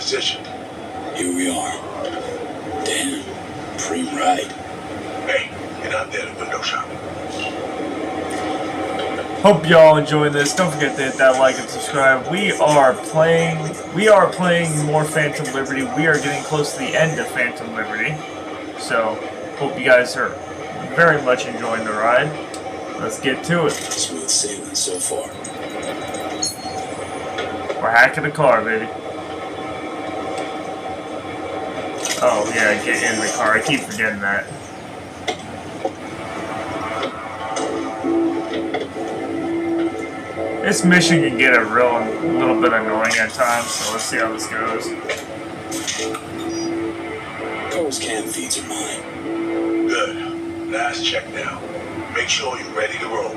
position. Here we are. Damn, prime ride. Hey, get out there to window shopping. Hope y'all enjoying this. Don't forget to hit that like and subscribe. We are playing more Phantom Liberty. We are getting close to the end of Phantom Liberty. So, hope you guys are very much enjoying the ride. Let's get to it. Smooth sailing so far. We're hacking a car, baby. Oh, yeah, get in the car. I keep forgetting that. This mission can get a little bit annoying at times, so let's see how this goes. Those cam feeds are mine. Good. Last check now. Make sure you're ready to roll.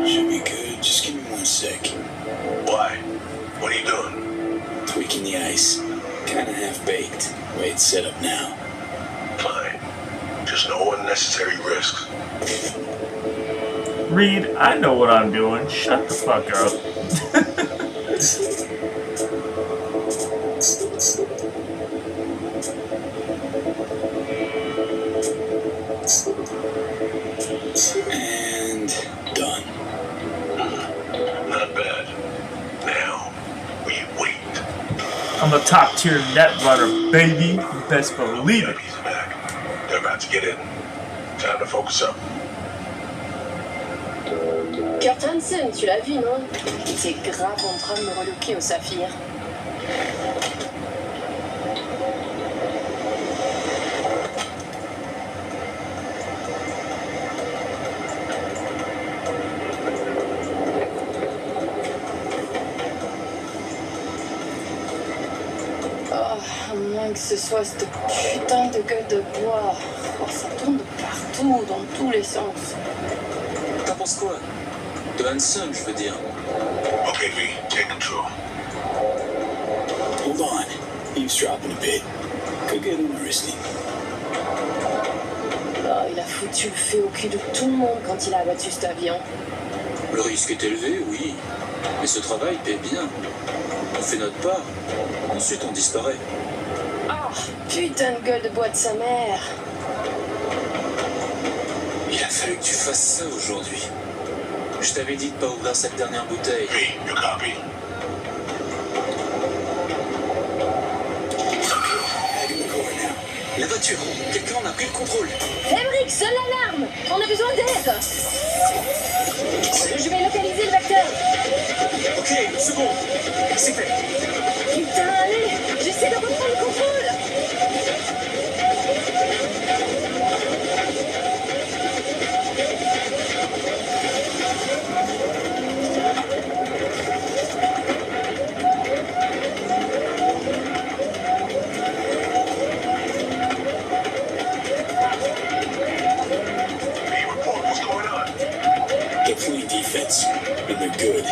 Should be good. Just give me 1 sec. Why? What are you doing? Tweaking the ice. Kinda half-baked. Way it's set up now. Fine. Just no unnecessary risks. Reed, I know what I'm doing. Shut the fuck up. And done. Not bad. Now, we wait. I'm a top tier net runner, baby. You best believe it. He's back. They're about to get in. Time to focus up. Kurt Hansen, tu l'as vu, non? Il était grave en train de me relooker au saphir. Oh, à moins que ce soit cette putain de gueule de bois. Oh, ça tourne de partout, dans tous les sens. T'en penses quoi? De Hansen, je veux dire. Okay, V, take control. Hold on. Eavesdropping a bit. Could get interesting. Oh, il a foutu le feu au cul de tout le monde quand il a abattu cet avion. Le risque est élevé, oui. Mais ce travail paie bien. On fait notre part. Ensuite, on disparaît. Oh, putain de gueule de bois de sa mère. Il a fallu que tu fasses ça aujourd'hui. Je t'avais dit de pas ouvrir cette dernière bouteille. V, you copy? La voiture, quelqu'un en a pris le contrôle. Emmerich, sonne l'alarme. On a besoin d'aide. Je vais localiser le vecteur. Ok, une seconde. C'est fait. Putain, allez, j'essaie de reprendre le contrôle. V, report what's going on. They're playing defense, and they're good.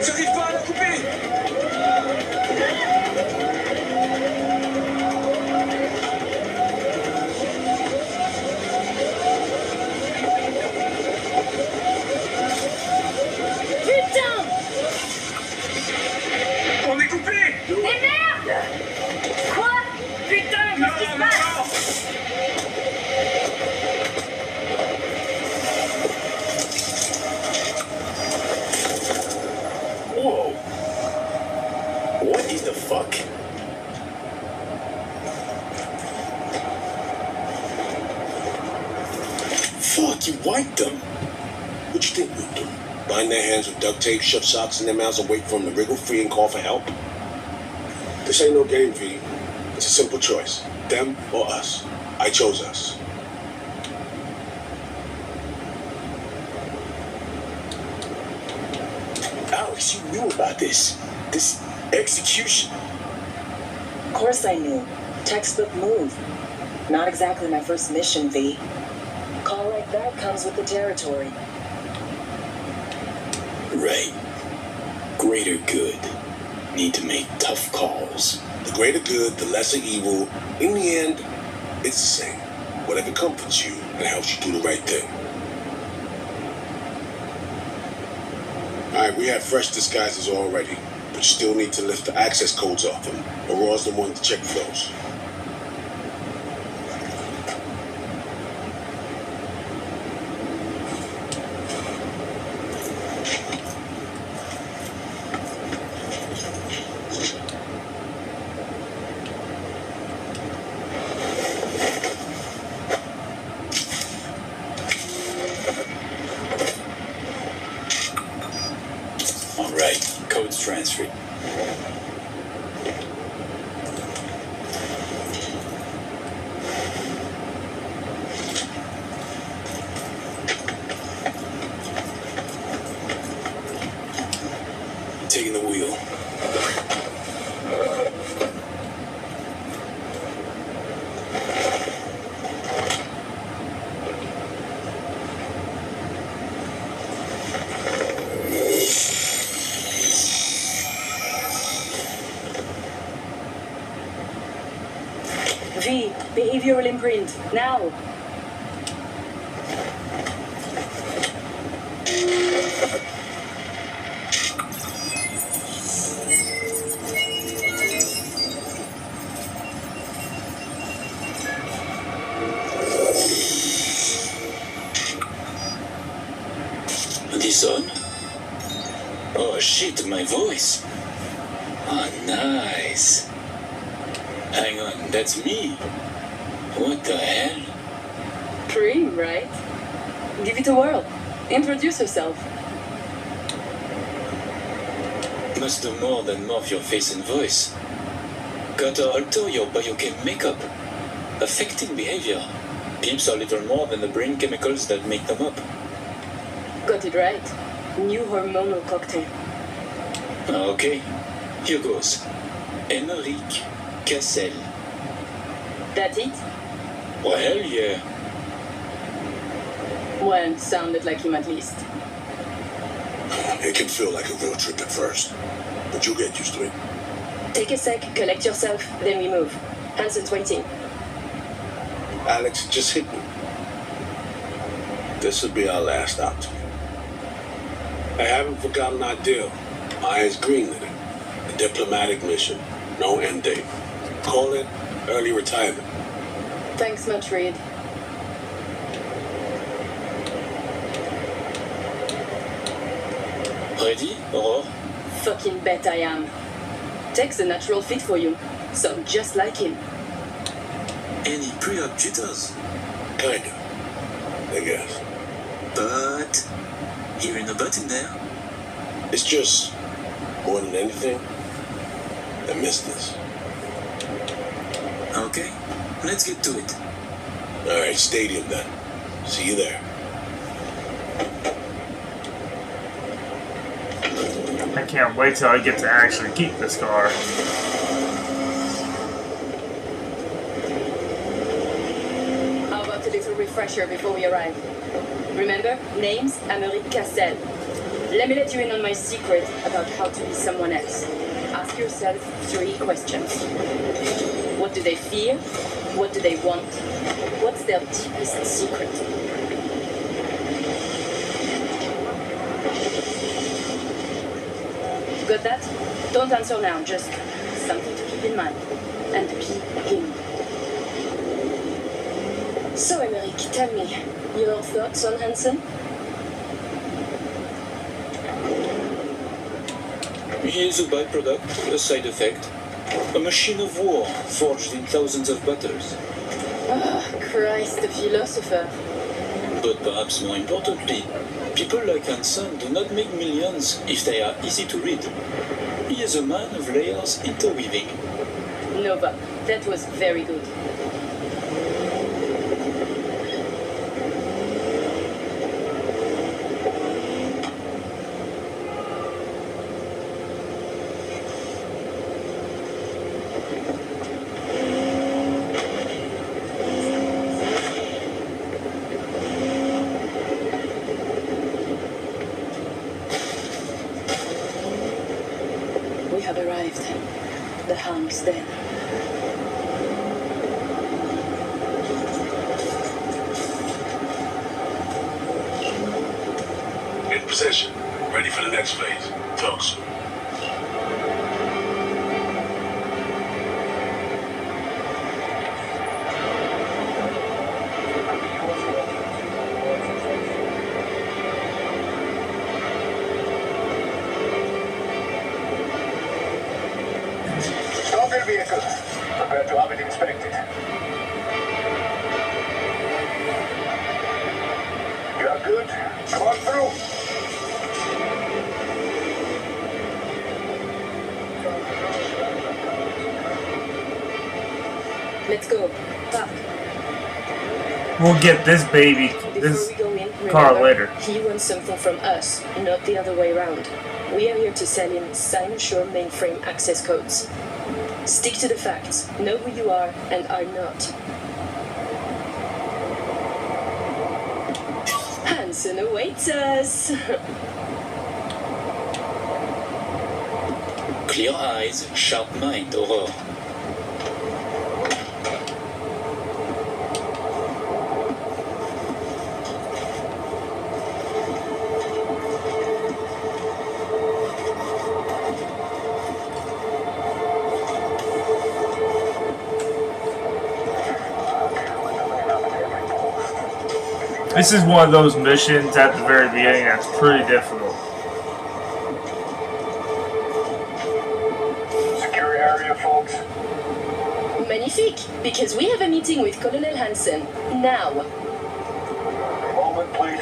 J'arrive pas à la couper. Putain. On est coupé. Mais merde. Quoi? Putain, qu'est-ce qui se passe? Whoa! What in the fuck? Fuck, you wiped them. What you think we'll do? Bind their hands with duct tape, shove socks in their mouths, and wait for them to wriggle free and call for help? This ain't no game, V. It's a simple choice. Them or us. I chose us. Alex, you knew about this. This execution. Of course I knew. Textbook move. Not exactly my first mission, V. Call like that comes with the territory. Right. Greater good. Need to make tough calls. The greater good, the lesser evil. In the end, it's the same. Whatever comforts you and helps you do the right thing. Alright, we have fresh disguises already, but you still need to lift the access codes off them. Aurora's the one to check those. Alright, codes transferred. Taking the wheel. V, behavioral imprint, now. This on? Oh shit, my voice. Oh, nice. Hang on, that's me. What the hell? Pretty, right? Give it a whirl. Introduce yourself. Must do more than morph your face and voice. Gotta alter your biochem makeup, affecting behavior. Pimps are little more than the brain chemicals that make them up. Got it right. New hormonal cocktail. Okay, here goes. Emeric Cassel. That it? Well, yeah. Well, sounded like him at least. It can feel like a real trip at first, but you'll get used to it. Take a sec, collect yourself, then we move. Hansen's waiting. Alex, just hit me. This will be our last out. I haven't forgotten our deal. Eyes greenlit it. A diplomatic mission. No end date. Call it early retirement. Thanks much, Reed. Ready, Aurore? Fucking bet I am. Tech's a natural fit for you. Sound just like him. Any pre-op jitters? Kinda. I guess. But hearing a button there. It's just, more than anything, I miss this. Okay, let's get to it. Alright, stadium then. See you there. I can't wait till I get to actually keep this car. How about a little refresher before we arrive? Remember, name's Emeric Cassel. Let me let you in on my secret about how to be someone else. Ask yourself 3 questions. What do they fear? What do they want? What's their deepest secret? Got that? Don't answer now, just something to keep in mind. And be him. So, Emeric, tell me, your thoughts on Hansen? He is a byproduct, a side effect. A machine of war forged in thousands of battles. Oh, Christ, the philosopher. But perhaps more importantly, people like Hansen do not make millions if they are easy to read. He is a man of layers interweaving. Nova, that was very good. We have arrived. The hound's dead. position. Ready for the next phase. Talk soon. Songbird vehicle. Prepare to have it inspected. You are good. Come on through. Let's go. Park. We'll get this baby, this Before we go in, car remember, later. he wants something from us, not the other way around. We are here to sell him Cyberpunk mainframe access codes. Stick to the facts, know who you are and are not. Hansen awaits us! Clear eyes, sharp mind, Aurore. This is one of those missions at the very beginning that's pretty difficult. Secure area, folks. Magnifique, because we have a meeting with Colonel Hansen. Now. A moment, please.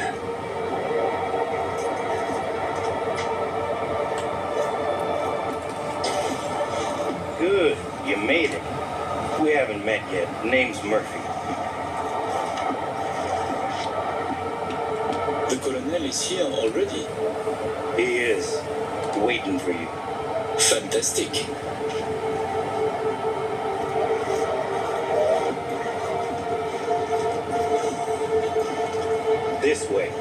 Good, you made it. We haven't met yet. Name's Murphy. The colonel is here already. He is. Waiting for you. Fantastic. This way.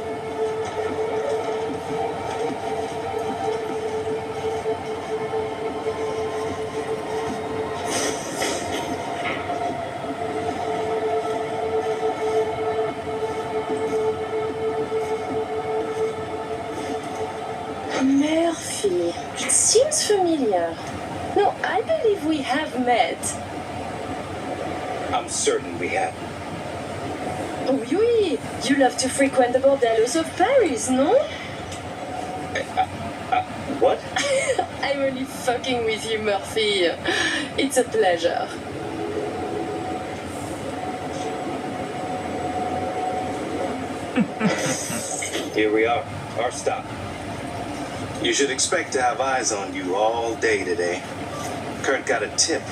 Murphy. It seems familiar. No, I believe we have met. I'm certain we have. Oh, oui, you love to frequent the bordellos of Paris, no? What? I'm only fucking with you, Murphy. It's a pleasure. Here we are. Our stop. You should expect to have eyes on you all day today. Kurt got a tip.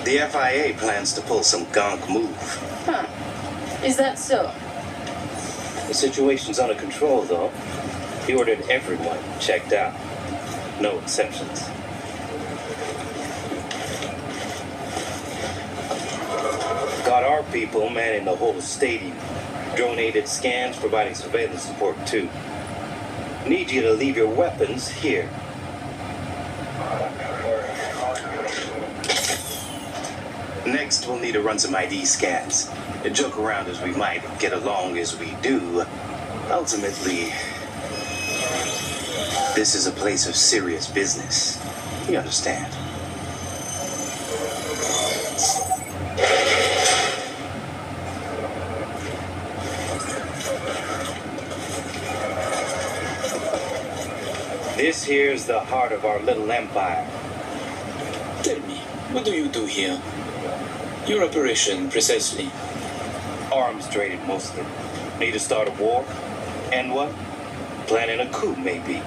The FIA plans to pull some gonk move. Huh. Is that so? The situation's under control, though. He ordered everyone checked out. No exceptions. Got our people manning the whole stadium. Drone-aided scans providing surveillance support, too. Need you to leave your weapons here. Next, we'll need to run some ID scans. And joke around as we might, get along as we do. Ultimately, this is a place of serious business. You understand? This here's the heart of our little empire. Tell me, what do you do here? Your operation, precisely. Arms traded mostly. Need to start a war? And what? Planning a coup, maybe.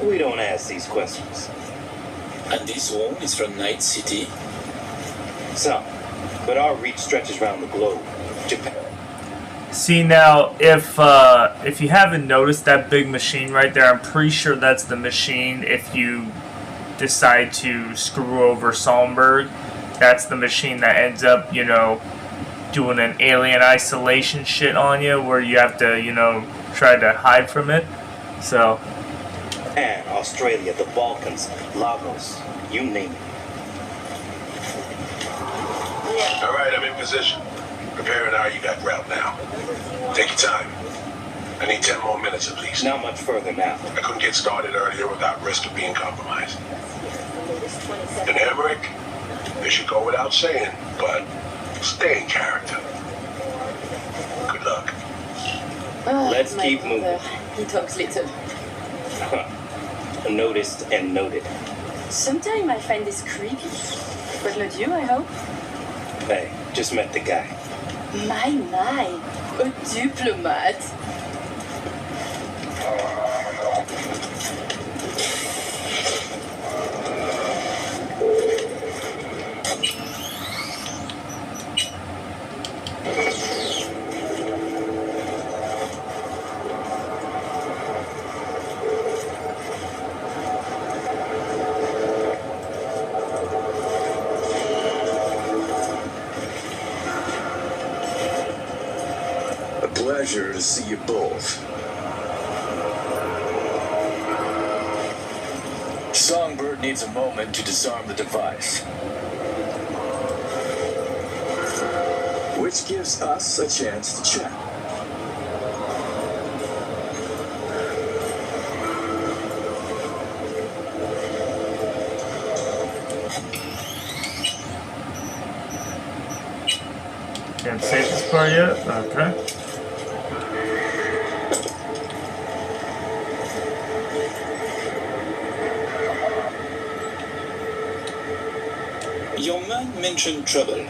We don't ask these questions. And this one is from Night City. Some. But our reach stretches around the globe. Japan. See now, if you haven't noticed that big machine right there, I'm pretty sure that's the machine if you decide to screw over Songbird. That's the machine that ends up, you know, doing an alien isolation shit on you where you have to, you know, try to hide from it. So. And Australia, the Balkans, Lagos, you name it. All right, I'm in position. Preparing our evac route now. Take your time. I need 10 more minutes at least. Not much further now. I couldn't get started earlier without risk of being compromised. And Emmerich, they should go without saying, but stay in character. Good luck. Oh, Let's my keep brother. moving. He talks little. Noticed and noted. Sometimes I find this creepy. But not you, I hope. Hey, just met the guy. My. A diplomat. Pleasure to see you both. Songbird needs a moment to disarm the device, which gives us a chance to chat. Can't save this part yet? Okay. Your man mentioned trouble.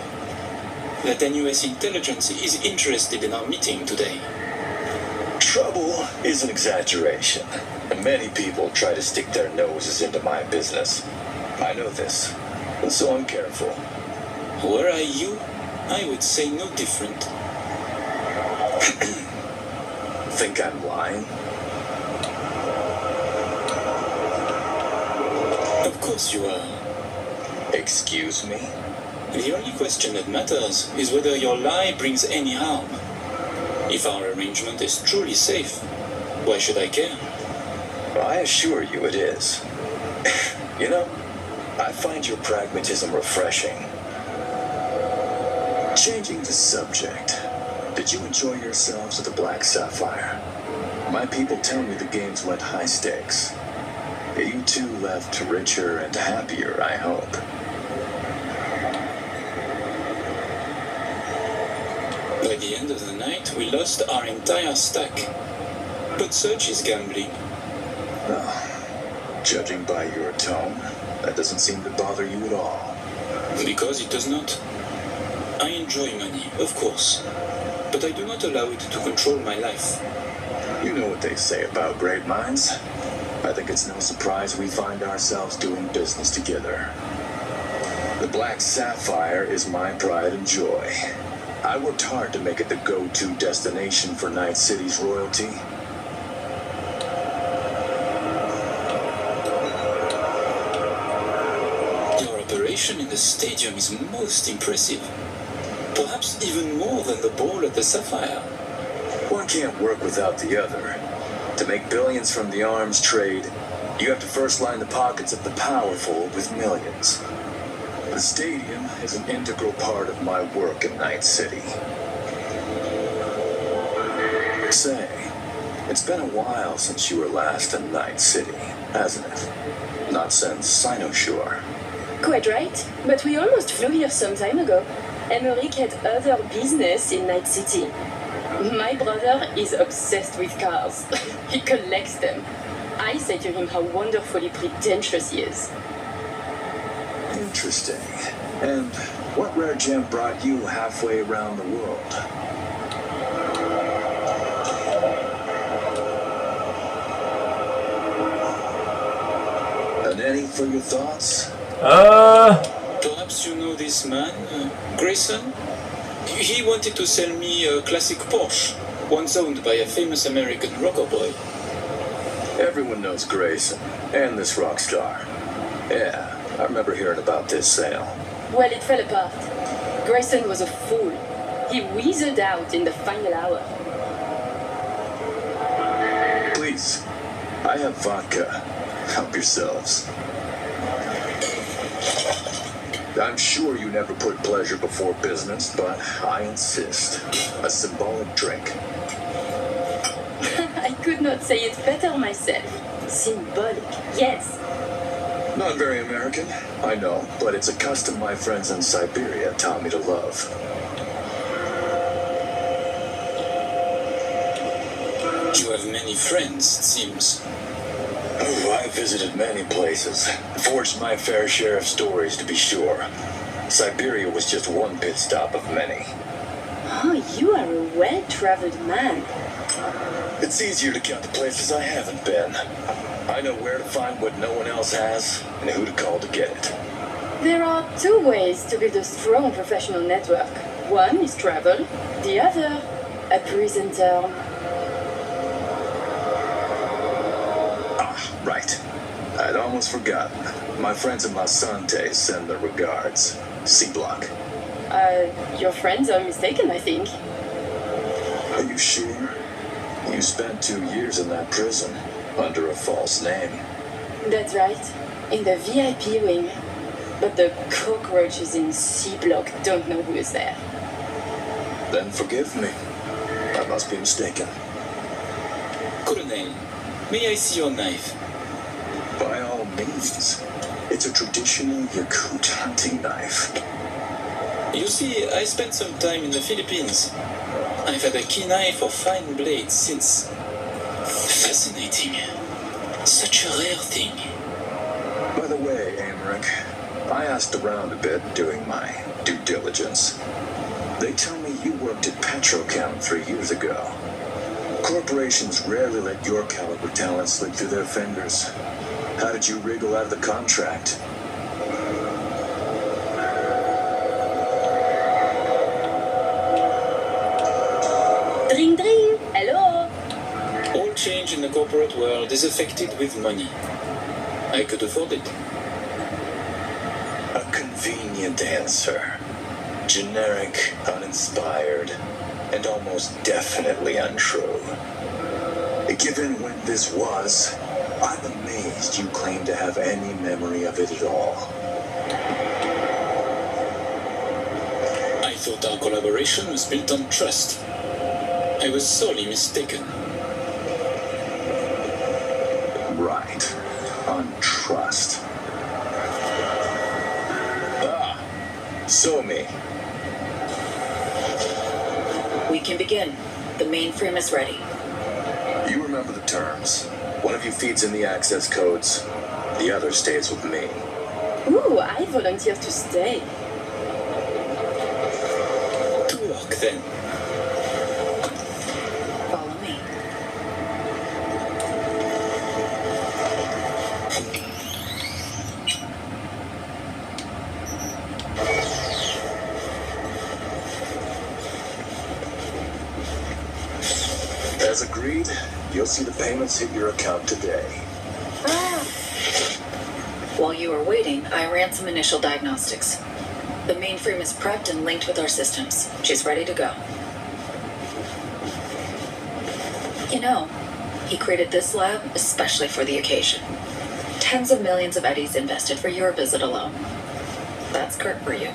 That NUS intelligence is interested in our meeting today. Trouble is an exaggeration, and many people try to stick their noses into my business. I know this, and so I'm careful. Were I you, I would say no different. Think I'm lying? Of course you are. Excuse me? The only question that matters is whether your lie brings any harm. If our arrangement is truly safe, why should I care? I assure you it is. You know, I find your pragmatism refreshing. Changing the subject, did you enjoy yourselves at the Black Sapphire? My people tell me the games went high stakes. You two left richer and happier, I hope. By the end of the night, we lost our entire stack. But such is gambling. Well, judging by your tone, that doesn't seem to bother you at all. Because it does not. I enjoy money, of course. But I do not allow it to control my life. You know what they say about great minds. I think it's no surprise we find ourselves doing business together. The Black Sapphire is my pride and joy. I worked hard to make it the go-to destination for Night City's royalty. Your operation in the stadium is most impressive. Perhaps even more than the ball at the Sapphire. One can't work without the other. To make billions from the arms trade, you have to first line the pockets of the powerful with millions. The stadium is an integral part of my work in Night City. Say, it's been a while since you were last in Night City, hasn't it? Not since Cyberpunk. Quite right, but we almost flew here some time ago. Emmerich had other business in Night City. My brother is obsessed with cars. He collects them. I say to him how wonderfully pretentious he is. Interesting. And what rare gem brought you halfway around the world? And any for your thoughts? Perhaps you know this man, Grayson? He wanted to sell me a classic Porsche, once owned by a famous American rocker boy. Everyone knows Grayson, and this rock star. Yeah, I remember hearing about this sale. Well, it fell apart. Grayson was a fool. He wheezed out in the final hour. Please, I have vodka. Help yourselves. I'm sure you never put pleasure before business, but I insist. A symbolic drink. I could not say it better myself. Symbolic, yes. Not very American, I know, but it's a custom my friends in Siberia taught me to love. You have many friends, it seems. Oh, I visited many places, forged my fair share of stories to be sure. Siberia was just one pit stop of many. Oh, you are a well-traveled man. It's easier to count the places I haven't been. I know where to find what no one else has, and who to call to get it. There are two ways to build a strong professional network. One is travel, the other, a prison term. Ah, right. I'd almost forgotten. My friends in Masante send their regards. C-Block. Your friends are mistaken, I think. Are you sure? You spent 2 years in that prison, under a false name. That's right, in the VIP wing. But the cockroaches in C-Block don't know who is there. Then forgive me. I must be mistaken. Colonel, may I see your knife? By all means. It's a traditional Yakut hunting knife. You see, I spent some time in the Philippines. I've had a keen eye for fine blades since. Fascinating. Such a rare thing. By the way, Amric, I asked around a bit doing my due diligence. They tell me you worked at Petrochem 3 years ago. Corporations rarely let your caliber talent slip through their fingers. How did you wriggle out of the contract? Dring dring! Hello! All change in the corporate world is affected with money. I could afford it. A convenient answer. Generic, uninspired, and almost definitely untrue. Given when this was, I'm amazed you claim to have any memory of it at all. I thought our collaboration was built on trust. I was sorely mistaken. Right. On trust. Ah, so me. We can begin. The mainframe is ready. You remember the terms. One of you feeds in the access codes. The other stays with me. Ooh, I volunteer to stay. To work then. Follow me. As agreed, you'll see the payments hit your account today. While you were waiting, I ran some initial diagnostics. The mainframe is prepped and linked with our systems. She's ready to go. You know, he created this lab especially for the occasion. Tens of millions of eddies invested for your visit alone. That's Kurt for you.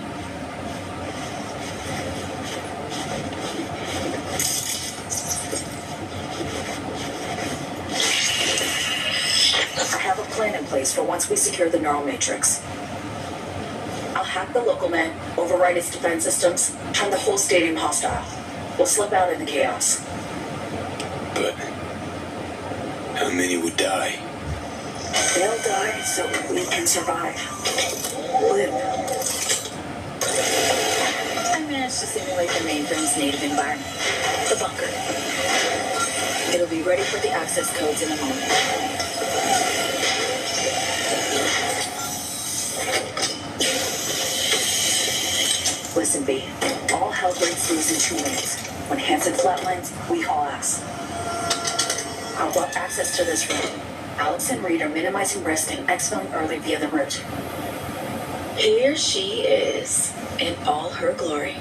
I have a plan in place for once we secure the neural matrix. I'll hack the local net, override its defense systems, turn the whole stadium hostile. We'll slip out in the chaos. But how many would die? They'll die so we can survive. Live. I managed to simulate the mainframe's native environment, the bunker. It'll be ready for the access codes in a moment. Listen, B. All hell breaks loose in 2 minutes. When Hansen flatlines, we haul ass. I'll block access to this room. Alex and Reed are minimizing risk and exfilling early via the route. Here she is, in all her glory.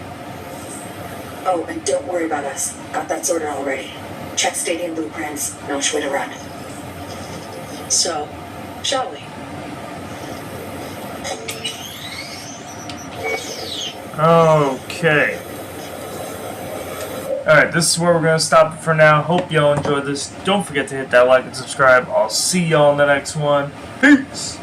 Oh, and don't worry about us. Got that sorted already. Check stadium blueprints, no which way to run. So, shall we? Okay. Alright, this is where we're going to stop it for now. Hope y'all enjoyed this. Don't forget to hit that like and subscribe. I'll see y'all in the next one. Peace!